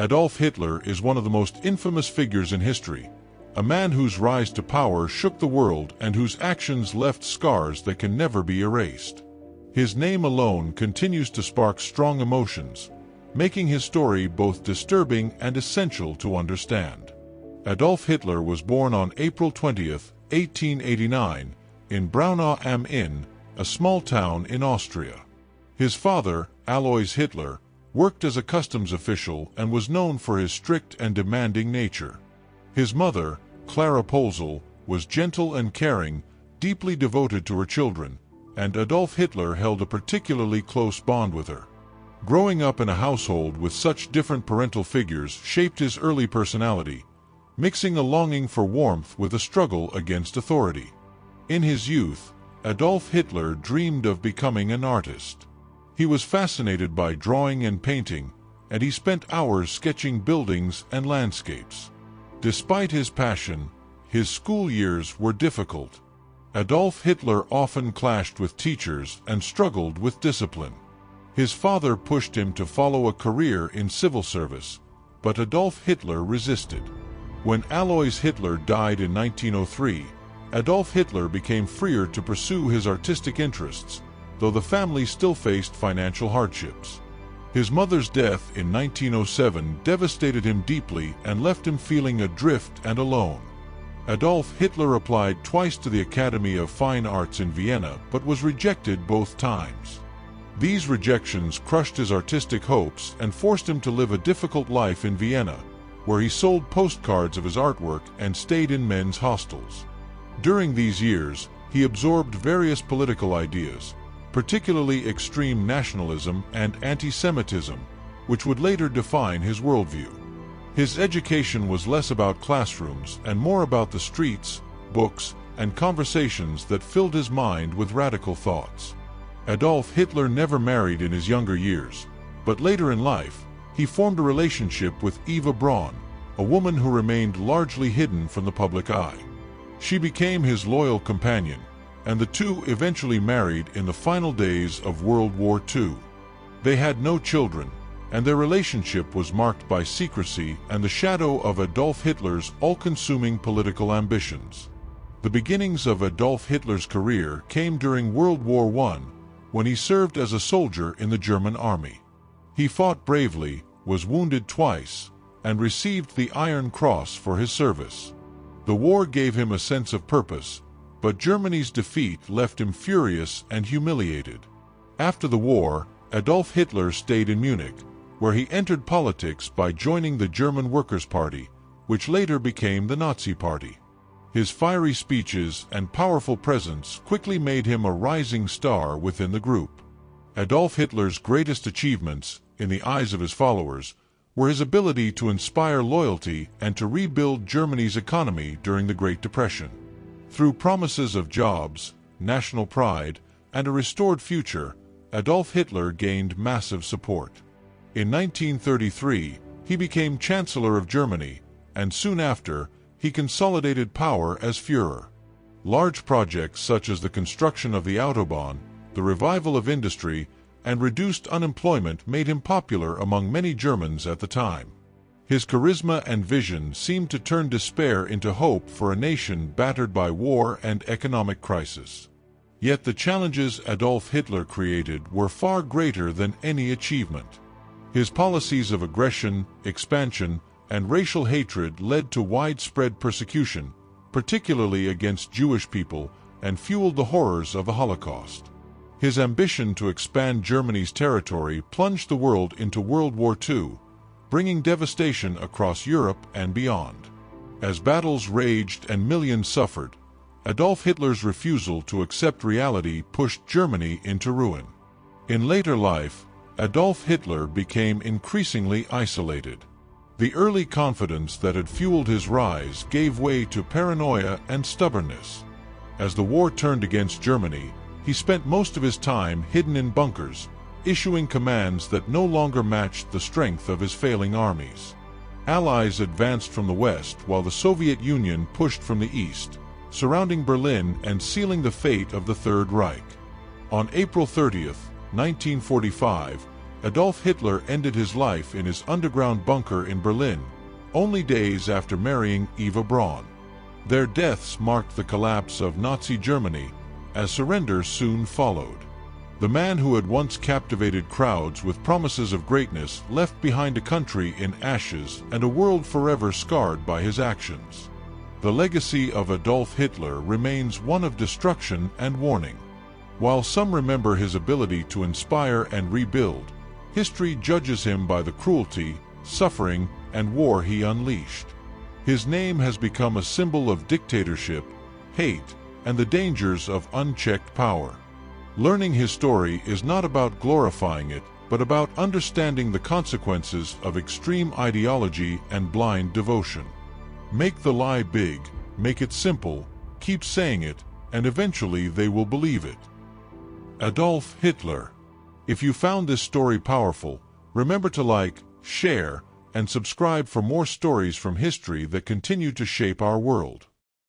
Adolf Hitler is one of the most infamous figures in history, a man whose rise to power shook the world and whose actions left scars that can never be erased. His name alone continues to spark strong emotions, making his story both disturbing and essential to understand. Adolf Hitler was born on April 20, 1889, in Braunau am Inn, a small town in Austria. His father, Alois Hitler, worked as a customs official and was known for his strict and demanding nature. His mother, Clara Polzel, was gentle and caring, deeply devoted to her children, and Adolf Hitler held a particularly close bond with her. Growing up in a household with such different parental figures shaped his early personality, mixing a longing for warmth with a struggle against authority. In his youth, Adolf Hitler dreamed of becoming an artist. He was fascinated by drawing and painting, and he spent hours sketching buildings and landscapes. Despite his passion, his school years were difficult. Adolf Hitler often clashed with teachers and struggled with discipline. His father pushed him to follow a career in civil service, but Adolf Hitler resisted. When Alois Hitler died in 1903, Adolf Hitler became freer to pursue his artistic interests, though the family still faced financial hardships. His mother's death in 1907 devastated him deeply and left him feeling adrift and alone. Adolf Hitler applied twice to the Academy of Fine Arts in Vienna but was rejected both times. These rejections crushed his artistic hopes and forced him to live a difficult life in Vienna, where he sold postcards of his artwork and stayed in men's hostels. During these years, he absorbed various political ideas, particularly extreme nationalism and anti-Semitism, which would later define his worldview. His education was less about classrooms and more about the streets, books, and conversations that filled his mind with radical thoughts. Adolf Hitler never married in his younger years, but later in life, he formed a relationship with Eva Braun, a woman who remained largely hidden from the public eye. She became his loyal companion, and the two eventually married in the final days of World War II. They had no children, and their relationship was marked by secrecy and the shadow of Adolf Hitler's all-consuming political ambitions. The beginnings of Adolf Hitler's career came during World War I, when he served as a soldier in the German army. He fought bravely, was wounded twice, and received the Iron Cross for his service. The war gave him a sense of purpose, but Germany's defeat left him furious and humiliated. After the war, Adolf Hitler stayed in Munich, where he entered politics by joining the German Workers' Party, which later became the Nazi Party. His fiery speeches and powerful presence quickly made him a rising star within the group. Adolf Hitler's greatest achievements, in the eyes of his followers, were his ability to inspire loyalty and to rebuild Germany's economy during the Great Depression. Through promises of jobs, national pride, and a restored future, Adolf Hitler gained massive support. In 1933, he became Chancellor of Germany, and soon after, he consolidated power as Führer. Large projects such as the construction of the Autobahn, the revival of industry, and reduced unemployment made him popular among many Germans at the time. His charisma and vision seemed to turn despair into hope for a nation battered by war and economic crisis. Yet the challenges Adolf Hitler created were far greater than any achievement. His policies of aggression, expansion, and racial hatred led to widespread persecution, particularly against Jewish people, and fueled the horrors of the Holocaust. His ambition to expand Germany's territory plunged the world into World War II, bringing devastation across Europe and beyond. As battles raged and millions suffered, Adolf Hitler's refusal to accept reality pushed Germany into ruin. In later life, Adolf Hitler became increasingly isolated. The early confidence that had fueled his rise gave way to paranoia and stubbornness. As the war turned against Germany, he spent most of his time hidden in bunkers, issuing commands that no longer matched the strength of his failing armies. Allies advanced from the west while the Soviet Union pushed from the east, surrounding Berlin and sealing the fate of the Third Reich. On April 30, 1945, Adolf Hitler ended his life in his underground bunker in Berlin, only days after marrying Eva Braun. Their deaths marked the collapse of Nazi Germany, as surrender soon followed. The man who had once captivated crowds with promises of greatness left behind a country in ashes and a world forever scarred by his actions. The legacy of Adolf Hitler remains one of destruction and warning. While some remember his ability to inspire and rebuild, history judges him by the cruelty, suffering, and war he unleashed. His name has become a symbol of dictatorship, hate, and the dangers of unchecked power. Learning his story is not about glorifying it, but about understanding the consequences of extreme ideology and blind devotion. Make the lie big, make it simple, keep saying it, and eventually they will believe it. Adolf Hitler. If you found this story powerful, remember to like, share, and subscribe for more stories from history that continue to shape our world.